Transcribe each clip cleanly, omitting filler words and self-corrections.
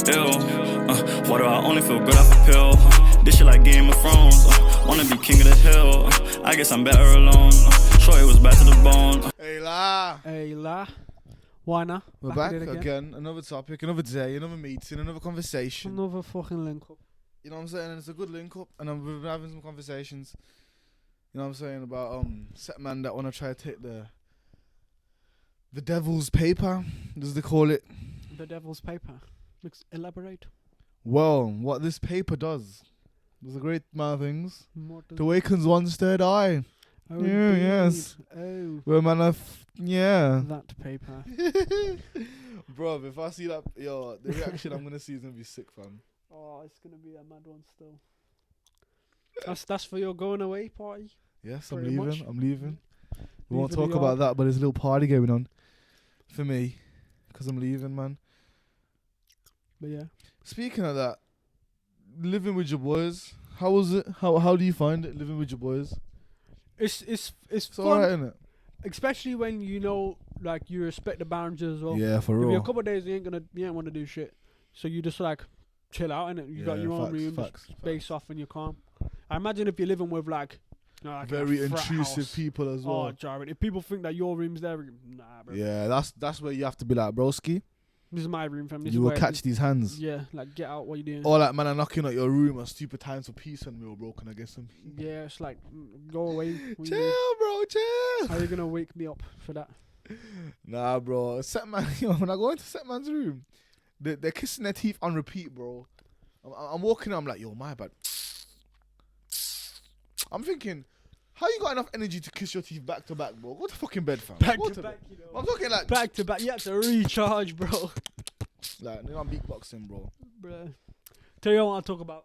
Ill. Why do I only feel good off a pill? This shit like Game of Thrones. Wanna be king of the hill. I guess I'm better alone. Sure, it was bad to the bone. Hey la. Why not? We're back again. Another topic, another day, another meeting, another conversation. Another fucking link up. You know what I'm saying? And it's a good link up, and we've been having some conversations. You know what I'm saying about set man that wanna try to take the devil's paper, as they call it. The devil's paper. Elaborate. Well, what this paper does a great amount of things. It It awakens one's third eye. Oh, Yeah, yes. Oh. We're man of That paper. Bro, if I see that, the reaction I'm gonna see is gonna be sick, fam. Oh, it's gonna be a mad one still. That's for your going away party. Yes, I'm Pretty leaving. much. I'm leaving. We won't Leaving talk the about yard. that, but there's a little party going on for me because I'm leaving, man. But yeah. Speaking of that, living with your boys, how was it? How do you find it living with your boys? It's It's fun, alright, innit? especially when you know, like, you respect the boundaries as well. Yeah, for If you're a real. couple of days, you ain't want to do shit. So you just like chill out, innit? You got your own room, facts, just space off, and you're calm. I imagine if you're living with like a Very frat intrusive house. people as well. Oh, Jared, if people think that your room's their room, nah, bro. Yeah, that's where you have to be like, broski. This is my room, fam. This You is will where catch these hands. Yeah, like get out. What you doing? Or like, man, I'm knocking at your room at stupid times for peace and meal, bro. Can I get some? Yeah, it's like go away. What you Chill, doing? bro, chill. How you gonna wake me up for that? Nah, bro. Set man, when I go into set man's room, they're kissing their teeth on repeat, bro. I'm walking, I'm like, yo, my bad. I'm thinking, how you got enough energy to kiss your teeth back to back, bro? Go to fucking bed, fam. Back Go to back, bed. you know. I'm talking like, Back to back. You have to recharge, bro. like, they're not beatboxing, bro. Bruh. Tell you what I want to talk about.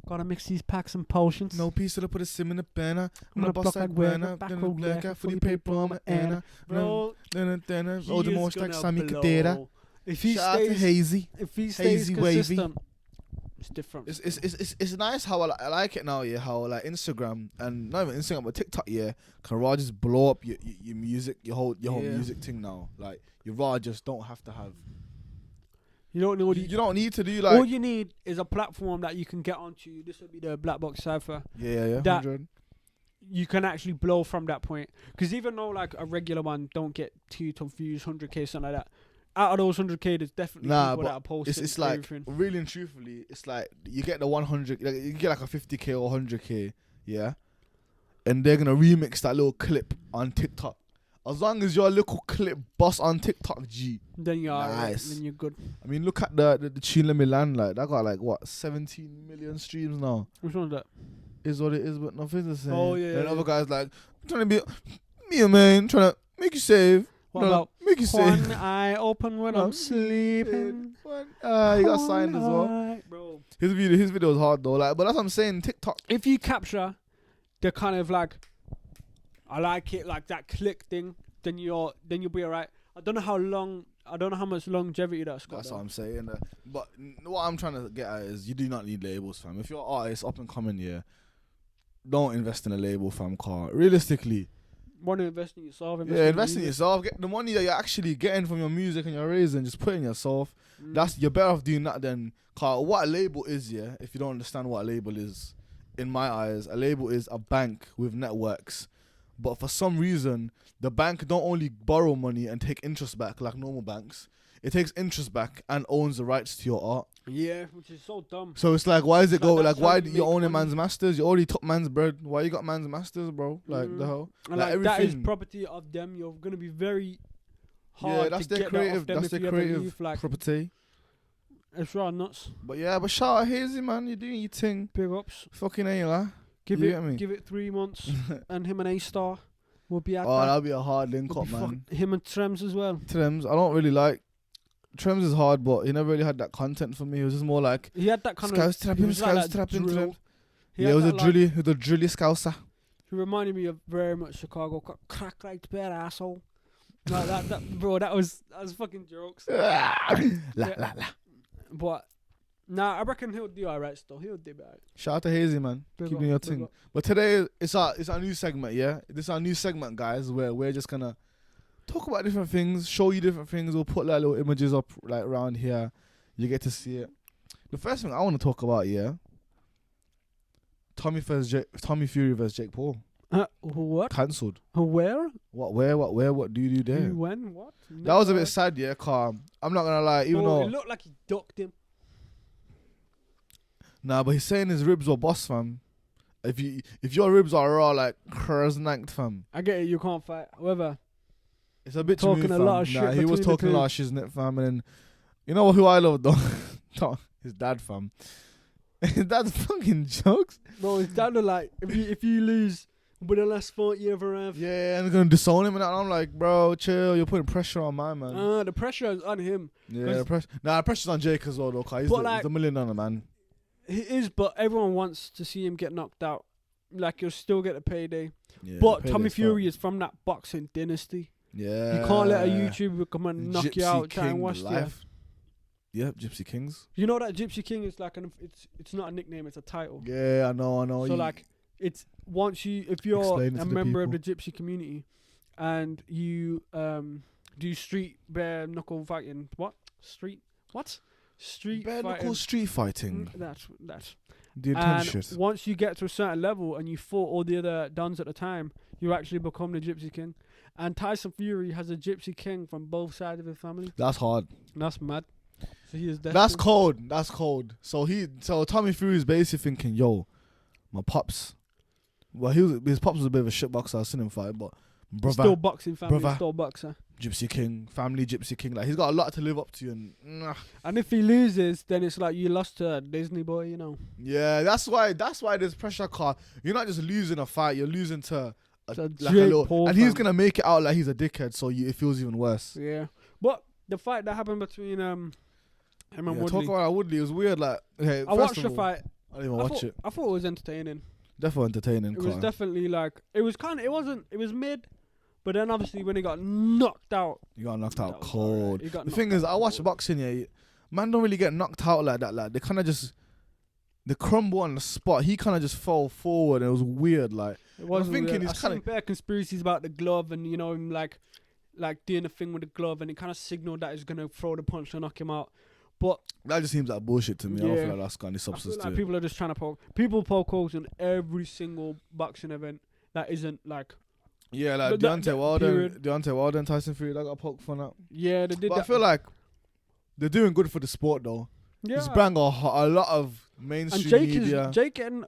Gotta mix these packs and potions. No piece of put a sim in the banner. I'm gonna gonna bust block like like Werner. Werner, back Then row black black, out for the fully paper on my Anna. Bro, All the he more is stacks, gonna Sammy Kadera. blow. If he Shout out to stays, Hazy. if he stays Hazy Wavy. consistent, it's different. It's nice how I like it now, yeah. How like Instagram and not even Instagram but TikTok, yeah, can raw just blow up your music, your whole Yeah. music thing now. Like you raw just don't have to have. You don't know what You don't need to do like. all you need is a platform that you can get onto. This would be the Black Box Cypher. Yeah. That- 100. You can actually blow from that point. Because even though like a regular one don't get 2 views, 100k, something like that. Out of those 100k, there's definitely people that are posting. it's like everything. really and truthfully, it's like you get the 100, like, you get like a 50k or 100k, yeah, and they're gonna remix that little clip on TikTok. As long as your little clip bust on TikTok, G. Then you're alright, Nice. then you're good. I mean, look at the tune Let Me Land, like that got like what 17 million streams now. Which one's that? Is what it is, but nothing's the same. Oh, yeah, And yeah. other guys like I'm trying to be me, man, trying to make you save. What No, about make you save? one eye open when I'm sleeping? He got signed as well. Eye, bro. His video is hard though, like, but that's what I'm saying. TikTok. If you capture the kind of like, I like it, like that click thing, then you'll be alright. I don't know how much longevity that's got. That's though. what I'm saying. But what I'm trying to get at is you do not need labels, fam. If you're an artist up and coming, yeah, don't invest in a label, fam. Car realistically, Want to invest in yourself? invest in yourself. Get the money that you're actually getting from your music and your raising, just put in yourself. You're better off doing that than car. What a label is, yeah. If you don't understand what a label is, in my eyes, a label is a bank with networks. But for some reason, the bank don't only borrow money and take interest back like normal banks. It takes interest back and owns the rights to your art. Yeah, which is so dumb. So it's like, why is it Like, go? that's Like, how why you do you make own a money. man's masters? You already took man's bread. Why you got man's masters, bro? Like Mm. the hell? And Like, like that is everything. property of them. You're gonna be very hard Yeah, that's to their get that creative. off them That's if their you ever creative leave. Like, property. it's right nuts. But yeah, but shout out Hazy, man. You're doing your thing. Big ups. Fucking A, lah. Give You get me? give it 3 months, and him and A-Star will be out Oh, there. that'll be a hard link Will up, be man. him and Trems as well. Trems, I don't really like. Trems is hard, but he never really had that content for me. It was just more like He had that kind Scouse of. trapping, he was like Scouse that trapping, drill. Trems. He Yeah, had it was a that, like, drilly scouser. He reminded me of very much Chicago. Crack like the bear asshole. Like that, bro. That was fucking jokes. la Yeah. la la. But nah, I reckon he'll do alright still. He'll do bad. Shout out to Hazy, man. Big Keep up, doing your big thing. up. But today it's our new segment, yeah. This is our new segment, guys, where we're just gonna talk about different things, show you different things. We'll put like little images up like around here. You get to see it. The first thing I want to talk about, Tommy Fury versus Jake Paul. What? Cancelled. Where? What? Where? What do you do there? When? What? That was a bit sad, calm. I'm not gonna lie, even though it looked like he ducked him. Nah, but he's saying his ribs were boss, fam. If your ribs are raw like Krasnanked, fam. I get it, you can't fight. However, it's a bit talking too a fam. lot of shit. He was talking a lot of shit, fam. And then, you know who I love though? His dad, fam. His dad's fucking jokes. No, his dad are like, if you lose with the last fight you ever have. Yeah, and they're gonna disown him, and I'm like, bro, chill. You're putting pressure on my man. The pressure is on him. Yeah, the pressure's on Jake as well, though. Cause he's the $1 million man. He is, but everyone wants to see him get knocked out. Like, you'll still get a payday. Yeah, but Tommy Fury is from that boxing dynasty. Yeah. You can't let a YouTuber come and knock Gypsy you out. King Try and watch life. Yep, Gypsy Kings. You know that Gypsy King is like it's not a nickname, it's a title. Yeah, I know. So like, it's if you're a member of the Gypsy community, and you do street bare knuckle fighting, Street bare fighting. knuckle street fighting. That's The intense and shit. once you get to a certain level and you fought all the other dons at the time, you actually become the Gypsy King. And Tyson Fury has a Gypsy King from both sides of his family. That's hard. That's mad. So he is That's cold. So Tommy Fury is basically thinking, yo, my pops. Well, his pops was a bit of a shit boxer. I've seen him fight, but brother, still boxing family, still boxer. Gypsy King, family Gypsy King. Like, he's got a lot to live up to, and if he loses, then it's like you lost to a Disney boy, you know. Yeah, that's why there's pressure. Car, you're not just losing a fight, you're losing to a little, Paul and he's gonna make it out like he's a dickhead, so it feels even worse. Yeah, but the fight that happened between him and Woodley. Talk about Woodley. It was weird. Like, okay, I watched the fight. I didn't even watch it. I thought it was entertaining. Definitely entertaining. It was definitely like it was mid, but then obviously when he got knocked out, you got knocked out cold. Right. The thing is, I watch boxing. Man don't really get knocked out like that. Like, they kind of just they crumble on the spot. He kind of just fell forward, and it was weird. Like, it was thinking weird. he's kind of bare conspiracies about the glove, and you know him like doing the thing with the glove, and he kind of signaled that he's gonna throw the punch to knock him out. But that just seems like bullshit to me. Yeah. I don't feel like that's got any substance to it. People are just trying to poke. People poke holes in every single boxing event that isn't like. Yeah, like Deontay Wilder and Tyson Fury, that got poked fun up. Yeah, they did. But I feel like they're doing good for the sport, though. Yeah. It's bringing a lot of mainstream media. Jake ain't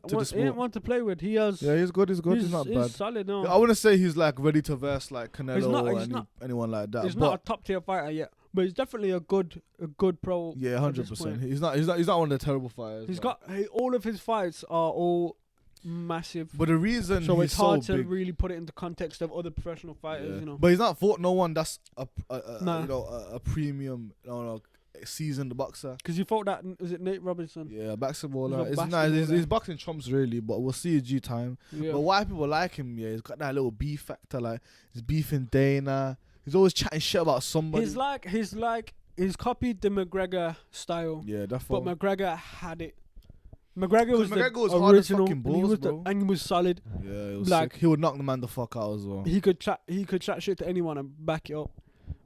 want to play with. He has. Yeah, he's good. He's not bad. He's solid now. I wouldn't say he's like ready to verse like Canelo or anyone like that. He's not a top tier fighter yet, but he's definitely a good pro. Yeah, 100%. He's not one of the terrible fighters. He's got all of his fights are all massive. But the reason so he's it's hard so to big, really put it into context of other professional fighters, you know. But he's not fought no one that's a premium, seasoned boxer. Because you thought that was it Nate Robinson? Yeah, basketballer. It's nice. He's boxing chumps really, but we'll see his due time. Yeah. But why people like him? Yeah, he's got that little beef factor. Like, he's beefing Dana. He's always chatting shit about somebody. He's copied the McGregor style. Yeah, definitely. But McGregor had it. McGregor was hard as original, fucking balls, and he was solid. Yeah, it was like sick. He would knock the man the fuck out as well. He could chat shit to anyone and back it up.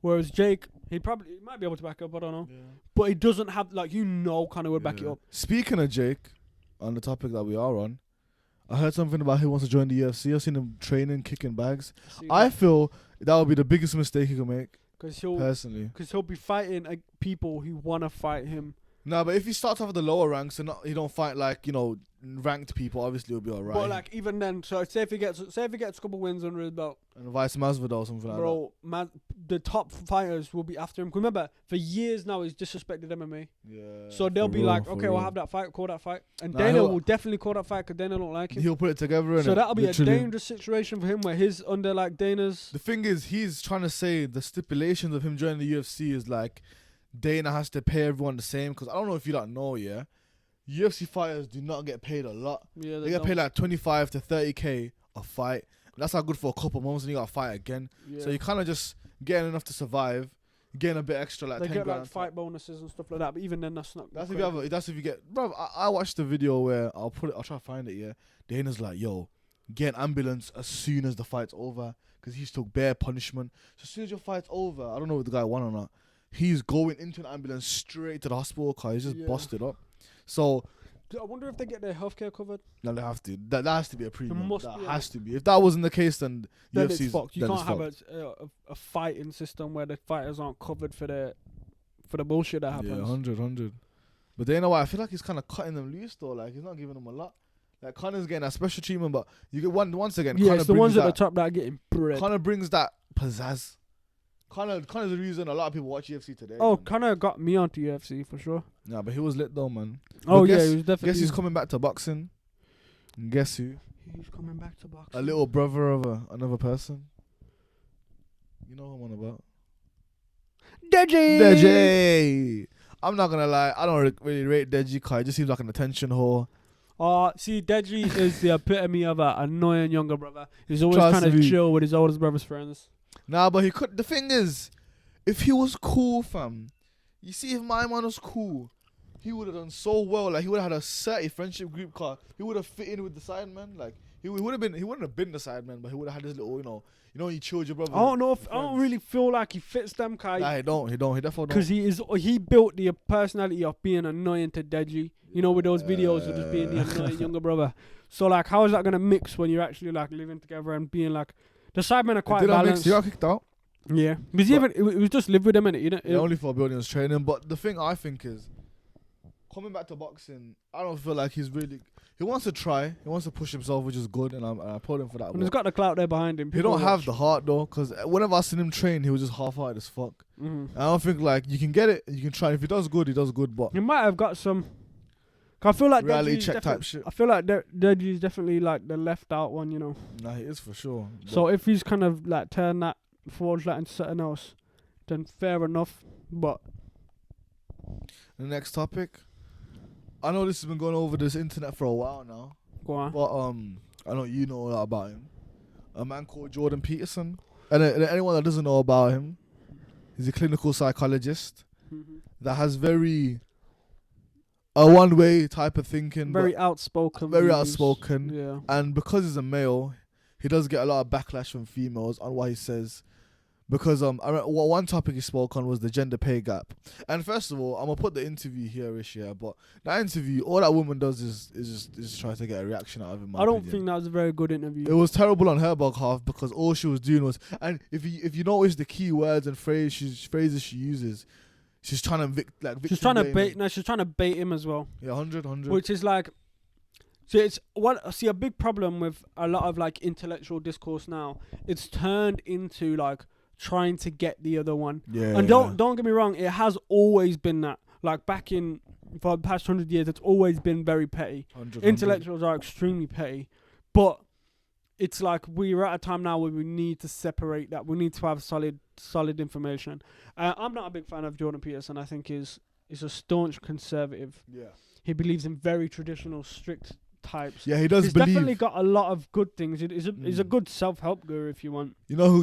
Whereas Jake, he might be able to back up. I don't know, but he doesn't have Conor would back it up. Speaking of Jake, on the topic that we are on, I heard something about he wants to join the UFC. I've seen him training, kicking bags. I feel that would be the biggest mistake he could make. Personally, because he'll be fighting people who want to fight him. No, but if he starts off at the lower ranks and he don't fight ranked people, obviously he'll be alright. But even then, so say if he gets a couple wins under his belt, and vice Masvidal or something like that. the top fighters will be after him. Remember, for years now he's disrespected MMA. Yeah. So they'll be like, okay, we'll have that fight, call that fight, and Dana will definitely call that fight because Dana don't like him. He'll put it together. So that'll be a dangerous situation for him where he's under Dana's. The thing is, he's trying to say the stipulations of him joining the UFC is like Dana has to pay everyone the same, because I don't know if you don't know, UFC fighters do not get paid a lot. Yeah, they get paid like 25 to 30k a fight. That's not good for a couple months, and you got to fight again. Yeah. So you kind of just getting enough to survive, getting a bit extra, like they 10 get grand like fight bonuses and stuff like that. But even then, that's not. That's if you get. Bro, I watched the video where I'll try to find it. Yeah, Dana's like, yo, get an ambulance as soon as the fight's over because he's took bare punishment. So as soon as your fight's over, I don't know if the guy won or not. He's going into an ambulance straight to the hospital car. He's just busted up. So I wonder if they get their healthcare covered. no, they have to. That has to be a premium. must That be, has to be. If that wasn't the case, then Then UFC's it's fucked. You then can't it's have fucked. a fighting system where the fighters aren't covered for the bullshit that happens. Yeah, 100. But then, you know what? I feel like he's kind of cutting them loose though. Like he's not giving them a lot. Like Connor's getting that special treatment, but you get once again. Yeah, Conor it's the brings ones at the that- top that are getting bread. Conor brings that pizzazz. Connor's the reason a lot of people watch UFC today. Oh, man. Connor got me onto UFC for sure. Nah, but he was lit though, man. Oh But yeah, guess- he was definitely. Guess he's coming back to boxing. And guess who? He's coming back to boxing. A little brother of another person. You know who I'm on about? Deji. Deji. I'm not gonna lie, I don't really rate Deji because he just seems like an attention whore. See, Deji is the epitome of an annoying younger brother. He's always Trust trying to me. chill with his oldest brother's friends. Nah, but he could. The thing is, if he was cool, fam, you see, if my man was cool, he would have done so well. Like he would have had a 30 friendship group car. He would have fit in with the sidemen. Like he would have been. He wouldn't have been the sideman, but he would have had this little, when you chill with your brother. I don't know if I friends. don't really feel like he fits them, Kai. Nah, he don't. He definitely Because he built the personality of being annoying to Deji. You know, with those videos of just being the annoying younger brother. So like, how is that gonna mix when you're actually like living together and being like, the sidemen are quite Did I mix? balanced. He got kicked out. Yeah, because it was just live with them, innit? You know, Yeah, only for building his training. But the thing I think is, coming back to boxing, I don't feel like he's really. He wants to try. He wants to push himself, which is good, and I applaud him for that. and he's got the clout there behind him. He don't have the heart though, because whenever I seen him train, he was just half-hearted as fuck. Mm-hmm. I don't think like you can get it, you can try. If he does good, he does good. But He might have got some. I feel like reality Deji's check type shit. I feel like Deji's definitely like the left out one, you know. Nah, he is for sure. So if he's kind of like turned that forwards that into something else, then fair enough. But the next topic, I know this has been going over this internet for a while now, go on. but I know you know a lot about him. A man called Jordan Peterson, and anyone that doesn't know about him, he's a clinical psychologist Mhm. that has very a one-way type of thinking, Very but outspoken. very views. outspoken. Yeah. And because he's a male, he does get a lot of backlash from females on what he says. Because I remember one topic he spoke on was the gender pay gap. And first of all, I'm gonna put the interview here-ish, yeah. But that interview, all that woman does is just try to get a reaction out of him. I don't think that was a very good interview. It was terrible on her behalf because all she was doing was, and if you notice the key words and phrases she uses, she's trying to She's trying to victim bait. blame. No, she's trying to bait him as well. Yeah, 100. Which is like, so it's what see a big problem with a lot of like intellectual discourse now. It's turned into like trying to get the other one. Yeah. And don't get me wrong, it has always been that. Like back in for the past 100 years, it's always been very petty. 100. Intellectuals are extremely petty, but it's like we're at a time now where we need to separate that. We need to have solid information. I'm not a big fan of Jordan Peterson. I think he's a staunch conservative. Yeah. He believes in very traditional, strict types. Yeah, he does He's believe. definitely got a lot of good things. He's a good self-help guru if you want. You know who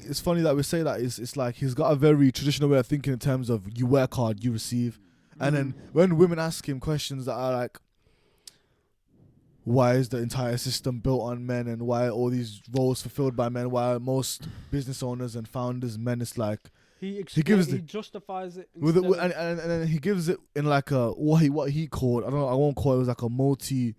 it's funny that we say that. It's like he's got a very traditional way of thinking in terms of you work hard, you receive. And then when women ask him questions that are like, why is the entire system built on men and why are all these roles fulfilled by men, why are most business owners and founders men, it's like he justifies it with it, instead and then he gives it in like a what he called, I won't call it, was like a multi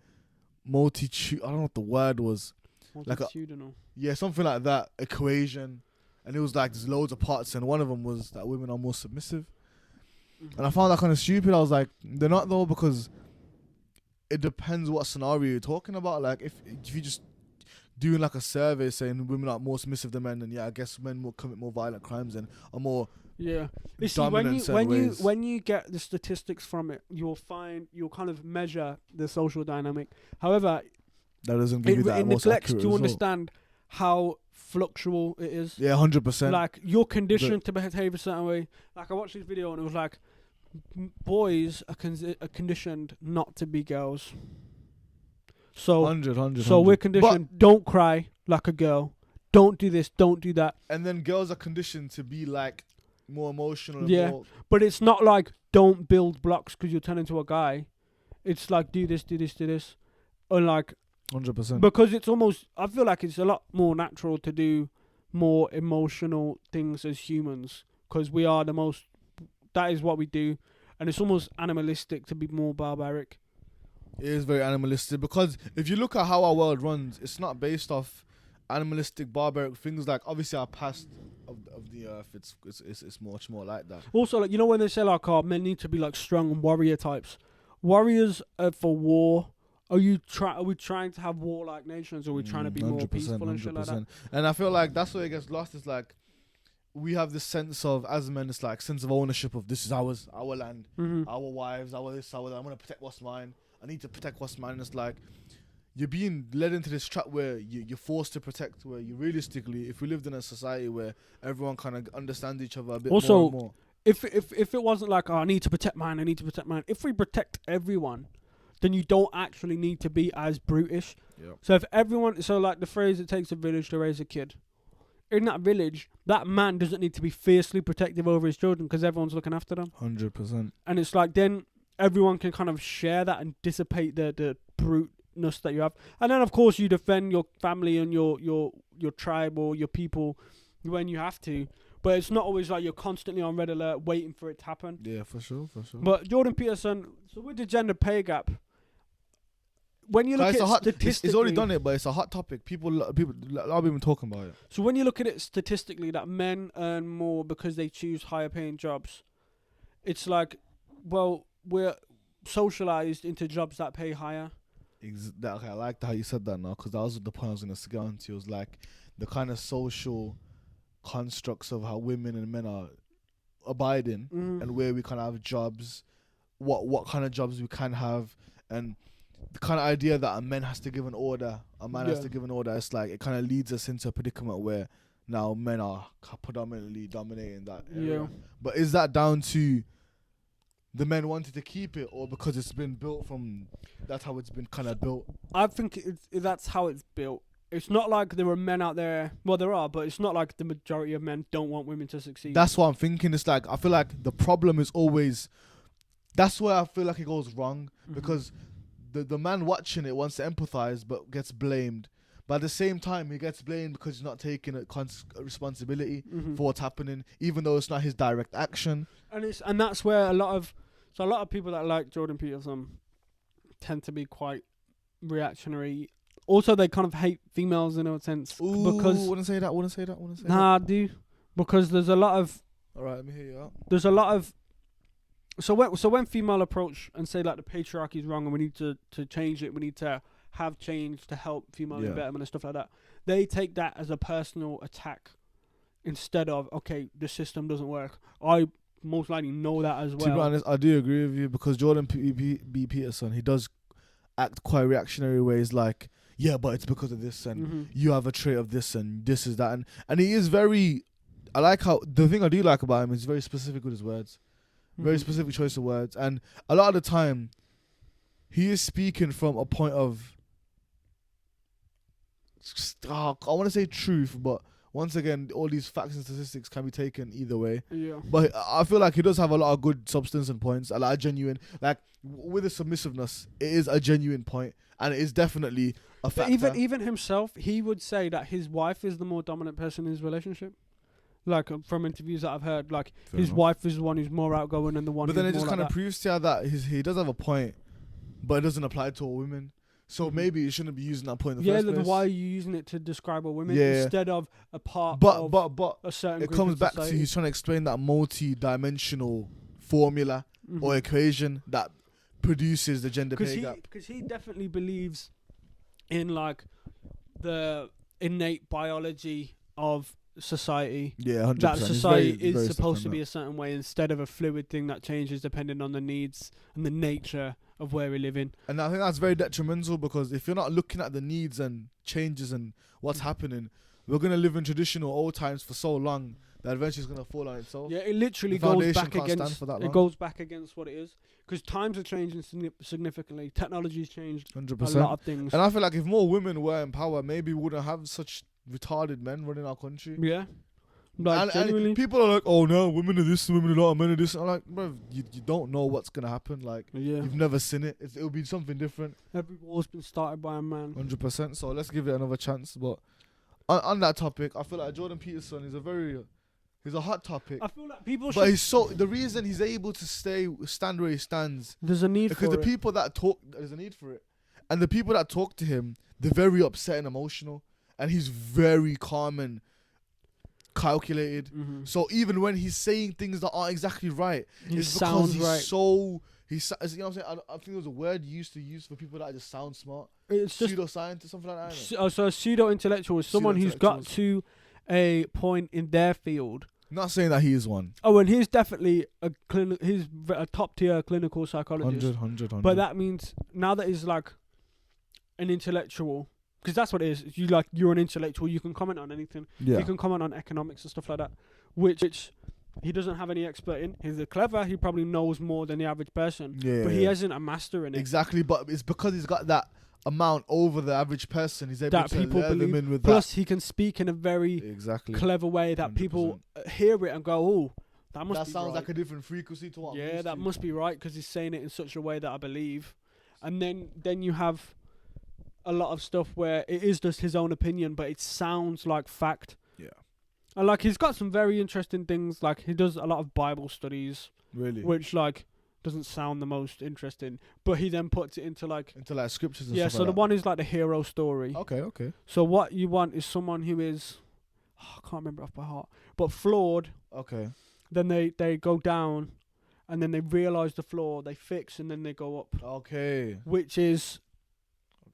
I don't know what the word was, like a, multitudinal. yeah, something like that equation. And it was like there's loads of parts, and one of them was that women are more submissive. And I found that kind of stupid. I was like, they're not though, because it depends what scenario you're talking about. Like if you just doing like a survey saying women are more submissive than men, then yeah, I guess men will commit more violent crimes and are more Yeah. You see, dominant in certain ways. when you get the statistics from it, you'll kind of measure the social dynamic. However, that doesn't give you that it most neglects accurate to result. understand how fluctual it is. Yeah, 100%. Like you're conditioned to behave a certain way. Like I watched this video and it was like, boys are conditioned not to be girls. So 100. So we're conditioned. Don't cry like a girl. Don't do this. Don't do that. And then girls are conditioned to be like more emotional. And Yeah. more, But it's not like don't build blocks because you'll turn into a guy. It's like do this, do this, do this, and like 100%. Because it's almost, I feel like it's a lot more natural to do more emotional things as humans, because we are the most, that is what we do, and it's almost animalistic to be more barbaric. It is very animalistic, because if you look at how our world runs, it's not based off animalistic, barbaric things. Like, obviously our past of the earth, it's much more like that. Also, like, you know when they say like, oh, men need to be like strong and warrior types. Warriors are for war. Are we trying to have warlike nations, or are we trying to be more peaceful and shit like that? And I feel like that's where it gets lost. Is like, we have this sense of, as men, it's like sense of ownership of, this is ours, our land, our wives, our this, our that. I'm gonna protect what's mine. I need to protect what's mine. And it's like, you're being led into this trap where you're forced to protect, where you realistically, if we lived in a society where everyone kind of understands each other a bit also, more and more. If it wasn't like, oh, I need to protect mine, if we protect everyone, then you don't actually need to be as brutish. Yep. So if everyone, so like the phrase, it takes a village to raise a kid. In that village, that man doesn't need to be fiercely protective over his children, because everyone's looking after them. 100%. And it's like, then everyone can kind of share that and dissipate the bruteness that you have. And then of course you defend your family and your tribe or your people when you have to. But it's not always like you're constantly on red alert waiting for it to happen. Yeah, for sure. But Jordan Peterson, so with the gender pay gap, when you look at it statistically, he's already done it, but it's a hot topic. People, a lot of people been talking about it. So when you look at it statistically, that men earn more because they choose higher paying jobs, it's like, well, we're socialized into jobs that pay higher. Okay, I like how you said that now, because that was the point I was going to get on to. It was like the kind of social constructs of how women and men are abiding, and where we kind of have jobs, what kind of jobs we can have, and the kind of idea that a man has to give an order, a man has to give an order. It's like, it kind of leads us into a predicament where now men are predominantly dominating that area. Yeah. But is that down to the men wanted to keep it, or because it's been built from, that's how it's been kind of built? I think that's how it's built. It's not like there are men out there, well there are, but it's not like the majority of men don't want women to succeed. That's what I'm thinking. It's like, I feel like the problem is always, that's where I feel like it goes wrong, because the man watching it wants to empathize but gets blamed. But at the same time, he gets blamed because he's not taking responsibility for what's happening, even though it's not his direct action. And that's where a lot of people that like Jordan Peterson tend to be quite reactionary. Also, they kind of hate females in a sense. Because wouldn't say that. Nah, I do. Because there's a lot of... Alright, let me hear you out. There's a lot of... So when female approach and say like the patriarchy is wrong and we need to change it, we need to have change to help female betterment and stuff like that, they take that as a personal attack instead of, okay, the system doesn't work. I most likely know that as well. To be honest, I do agree with you, because Jordan B. Peterson, he does act quite reactionary ways, like, yeah, but it's because of this, and you have a trait of this, and this is that, and he is very, I like how, the thing I do like about him is very specific with his words. Very specific choice of words. And a lot of the time, he is speaking from a point of, I want to say truth, but once again, all these facts and statistics can be taken either way. Yeah. But I feel like he does have a lot of good substance and points, a lot of genuine, like with the submissiveness, it is a genuine point, and it is definitely a factor. But even himself, he would say that his wife is the more dominant person in his relationship. Like, from interviews that I've heard, like, Fair his enough. wife is the one who's more outgoing and the one But who's then it more just like kind of that. proves to you that he does have a point, but it doesn't apply to all women. So maybe you shouldn't be using that point in the first place. Then why are you using it to describe all women instead of a part but a certain it group comes of back society? to, he's trying to explain that multi-dimensional formula or equation that produces the gender pay gap. Because he definitely believes in, like, the innate biology of society. Yeah, 100%. That society is very supposed to be a certain way instead of a fluid thing that changes depending on the needs and the nature of where we live in. And I think that's very detrimental, because if you're not looking at the needs and changes and what's happening, we're going to live in traditional old times for so long that eventually it's going to fall on itself. Yeah, it literally The goes foundation back can't stand against for that it long. goes back against what it is, because times are changing significantly. Technology's changed 100%. a lot of things. And I feel like if more women were in power, maybe we wouldn't have such retarded men running our country. Yeah, Like, genuinely. And people are like, oh no, women are this, women are that, men are this. I'm like, bro, you don't know what's gonna happen. Like, you've never seen it. It'll be something different. Every war's been started by a man. 100%. So let's give it another chance. But on that topic, I feel like Jordan Peterson is he's a hot topic. I feel like people But the reason he's able to stand where he stands. There's a need because for it. Because the people that talk, there's a need for it. And the people that talk to him, they're very upset and emotional. And he's very calm and calculated. Mm-hmm. So even when he's saying things that aren't exactly right, it's because he's right. so... you know what I'm saying? I think there's a word you used to use for people that just sound smart. It's just pseudoscientist, something like that. So a pseudo-intellectual is someone who's got to a point in their field. Not saying that he is one. Oh, and he's definitely he's a top-tier clinical psychologist. 100. But that means now that he's like an intellectual, because that's what it is. You're an intellectual. You can comment on anything. Yeah. You can comment on economics and stuff like that, which he doesn't have any expert in. He's clever. He probably knows more than the average person. Yeah. But he isn't a master in it. Exactly. But it's because he's got that amount over the average person. He's able That to people let them believe. in with Plus, that. he can speak in a very clever way that 100%. people hear it and go, "Oh, that must That be sounds right." like a different frequency to what I'm Yeah, used that to. must be right because he's saying it in such a way that I believe. And then you have a lot of stuff where it is just his own opinion, but it sounds like fact. Yeah. And like he's got some very interesting things. Like he does a lot of Bible studies, Really? which like doesn't sound the most interesting, but he then puts it into like scriptures and yeah. stuff So like the that. one is like the hero story. Okay. So what you want is someone who is, I can't remember off by heart, but flawed. Okay. Then they go down, and then they realize the flaw, they fix, and then they go up. Okay. Which is,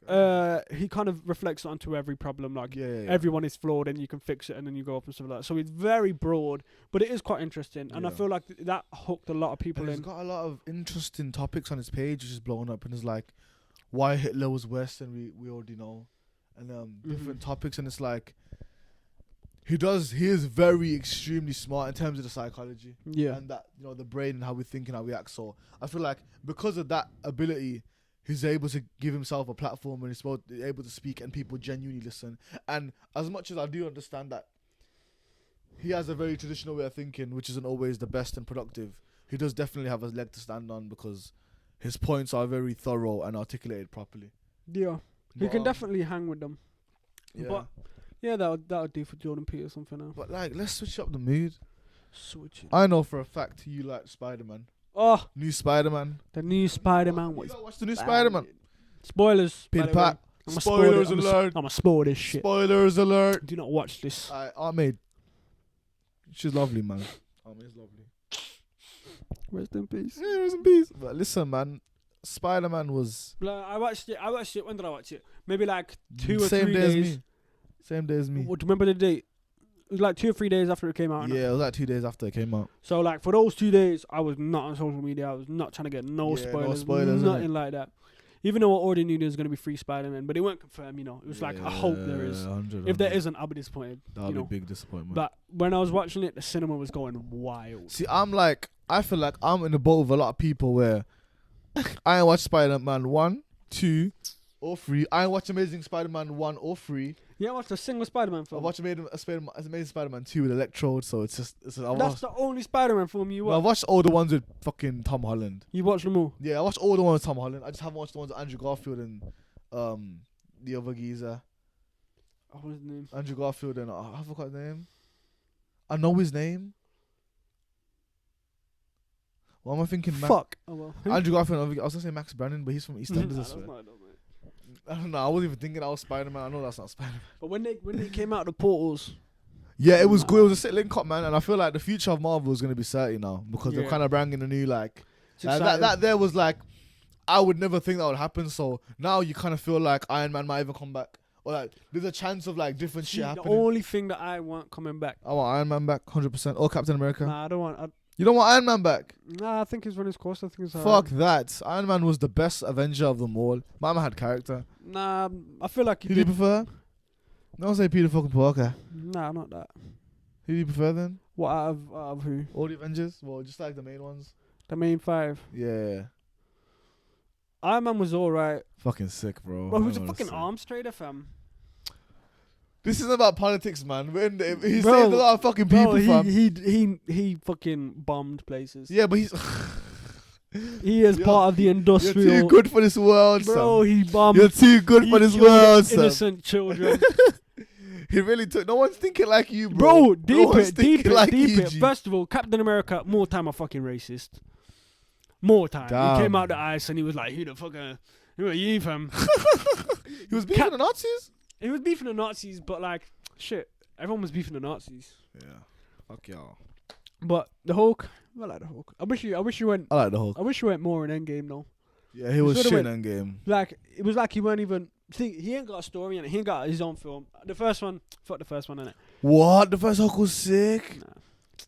he kind of reflects onto every problem. Like everyone is flawed, and you can fix it, and then you go up and stuff like that. So it's very broad, but it is quite interesting, and I feel like that hooked a lot of people in. He's got a lot of interesting topics on his page, which is blowing up, and it's like why Hitler was worse than we already know, and different topics, and it's like. He is very extremely smart in terms of the psychology. Yeah. And that, the brain and how we think and how we act. So I feel like because of that ability, he's able to give himself a platform and he's able to speak and people genuinely listen. And as much as I do understand that he has a very traditional way of thinking, which isn't always the best and productive, he does definitely have a leg to stand on because his points are very thorough and articulated properly. Yeah. He can definitely hang with them. Yeah. But yeah, that would do for Jordan Peterson for now. But like, let's switch up the mood. Switch it. I know for a fact you like Spider-Man. Oh, New Spider-Man. the new Spider-Man was. You gotta watch the new Spider-Man. Spoilers. Pin by the pat. way. Spoilers alert. I'm a spoil this shit. Spoilers alert. Do not watch this. Aunt Maid. She's lovely, man. Aunt Maid's lovely. Rest in peace. Yeah, rest in peace. But listen, man. Spider-Man was... Like, I watched it. When did I watch it? Maybe like 2 or 3 Same day days. as me. Same day as me. What, do you remember the date? It was like 2 or 3 days after it came out. Yeah, it was like 2 days after it came out. So like for those 2 days, I was not on social media. I was not trying to get no spoilers, nothing like that. Even though I already knew there was going to be 3 Spider-Man, but it weren't confirmed. It was like I hope there is. 100, If there isn't, I'll be disappointed. That'll be a big disappointment. But when I was watching it, the cinema was going wild. See, I feel like I'm in the boat with a lot of people where I ain't watched Spider-Man 1, 2, or 3. I ain't watched Amazing Spider-Man 1 or 3. Yeah, I watched a single Spider-Man I film. watched Amazing Spider-Man 2 with Electrode, so it's just... That's the only Spider-Man film you I watched. watched all the ones with fucking Tom Holland. You watched them all? Yeah, I watched all the ones with Tom Holland. I just haven't watched the ones with Andrew Garfield and the other geezer. What was his name? Andrew Garfield and I forgot his name. I know his name. What am I thinking? Fuck. Oh well. Andrew Garfield. I was gonna say Max Brannon, but he's from EastEnders. I swear. I don't know. I wasn't even thinking I was Spider-Man. I know that's not Spider-Man. But when they came out of the portals, yeah, it was good. It was a sick link up, man. And I feel like the future of Marvel is gonna be certain now because they're kind of bringing a new that there was like I would never think that would happen. So now you kind of feel like Iron Man might even come back, or like there's a chance of like different shit happening. The only thing that I want coming back. I want Iron Man back, 100%, or Captain America. Nah, I don't want. You don't want Iron Man back? Nah, I think he's run his course. I think it's Fuck that. Iron Man was the best Avenger of them all. Mama had character. Nah, I feel like Who do you prefer? Don't say Peter fucking Parker. Nah, not that. Who do you prefer then? What out of who? All the Avengers? Well, just like the main ones. The main 5. Yeah. Iron Man was alright. Fucking sick, bro. Bro, who's a fucking arms trader, fam? This isn't about politics, man. He Bro, saved a lot of fucking people, fam. He fucking bombed places. Yeah, but he's... He is part of the industrial. You're too good for this world, Bro, son. he bombed. You're too good for this killed world, son. innocent children. He really took... No one's thinking like you, bro. Bro, No deep one's it, deep thinking it, like deep you, it. G. First of all, Captain America, more time a fucking racist. More time. Damn. He came out the ice and he was like, who the fuck who are you, fam? He was beefing the Nazis? He was beefing the Nazis, but like, shit, everyone was beefing the Nazis. Yeah. Fuck y'all. But the Hulk, I like the Hulk. I wish you went. I like the Hulk. I wish you went more in Endgame though. Yeah, he was should've shit went- in Endgame. Like it was like he weren't even. See, he ain't got a story in it. He ain't got his own film. The first one, fuck the first one, innit? What? The first Hulk was sick?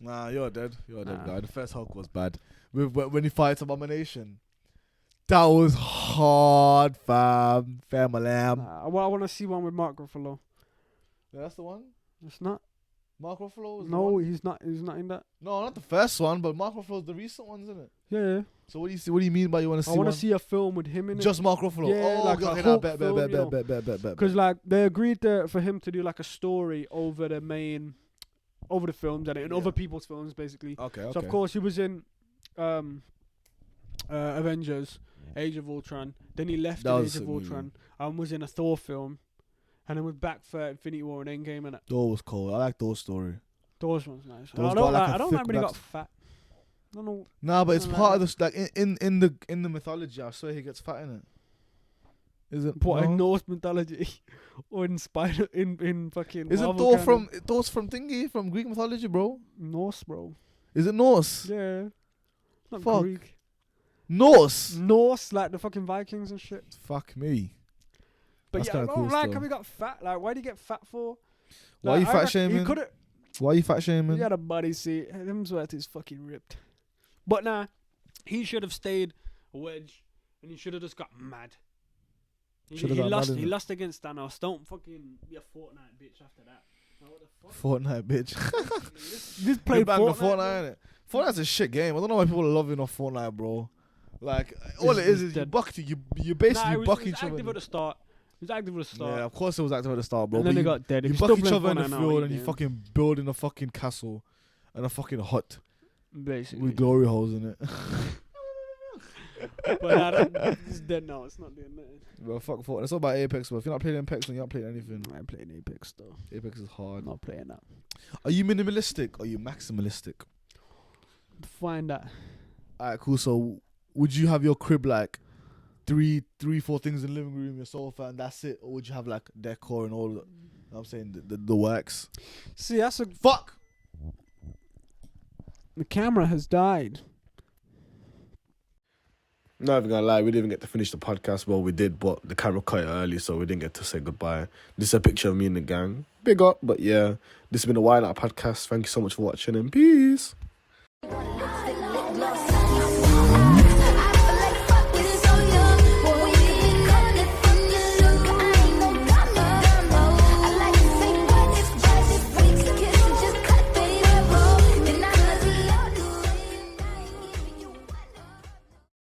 Nah. Nah, you're dead. You're a dead Nah. guy. The first Hulk was bad. When he fights Abomination. That was hard, fam. Family. I want to see one with Mark Ruffalo. Yeah, that's the one? It's not. Mark Ruffalo? No, one? he's not. He's not in that. No, not the first one, but Mark Ruffalo's the recent ones, isn't it? Yeah. So what do you mean by you want to see I want one? to see a film with him in it. Just Mark Ruffalo? Yeah, oh, like okay, a okay, Hulk bet. film, you know. Because like they agreed for him to do like a story over the films and Yeah. other people's films basically. Okay. So of course he was in Avengers, Age of Ultron. Then he left That in was Age of a movie. Ultron and was in a Thor film, and then was back for Infinity War and Endgame. And Thor was cool. I like Thor's story. Thor's one's nice. Thor's I got, like, a don't thick like when he got back- fat. I don't know. Nah, but it's I like part of that. the like in the mythology. I swear he gets fat in it. Is it? What in no? Norse mythology or in Spider in fucking? Isn't Marvel Thor canon? Thor's from thingy from Greek mythology, bro? Norse, bro? Is it Norse? Yeah, not Fuck. Greek. Norse. Norse, like the fucking Vikings and shit. Fuck me. But That's yeah, I kinda don't cool like still. how he got fat. Like, why did he get fat for? Why Like, you I fat reckon shaming? He could have. Why you fat shaming? He had a body seat. Hemsworth is fucking ripped. But nah, he should have stayed a wedge, and he should have just got mad. He Should've got mad, He innit? lost against Thanos. Don't fucking be a Fortnite bitch after that. Like, what the fuck? Fortnite, bitch. This They played banned the Fortnite. Fortnite, innit? Fortnite's a shit game. I don't know why people are loving off Fortnite, bro. Like, all it It's is you dead. buck you Nah, basically it was, buck it was each other. active at the start. It was active at the start. Yeah, of course it was active at the start, bro. And then but they you, got dead. If you you're buck still each other in playing the Fortnite now, field what and you doing? fucking building a fucking castle and a fucking hut Basically. with glory holes in it. But nah, it's dead now. It's not doing nothing. Bro, fuck Fortnite. It's all about Apex, bro. If you're not playing Apex, then you're not playing anything. I'm playing Apex though. Apex is hard. I'm not playing that. Are you minimalistic or are you maximalistic? Find that. Alright, cool. So, would you have your crib like three, 4 things in the living room, your sofa, and that's it, or would you have like decor and all? You know what I'm saying the works. See, that's a. Fuck. The camera has died. Not even gonna lie, we didn't even get to finish the podcast. Well, we did, but the camera cut it early, so we didn't get to say goodbye. This is a picture of me and the gang. Big up, but yeah, this has been the YNOT Podcast. Thank you so much for watching, and peace.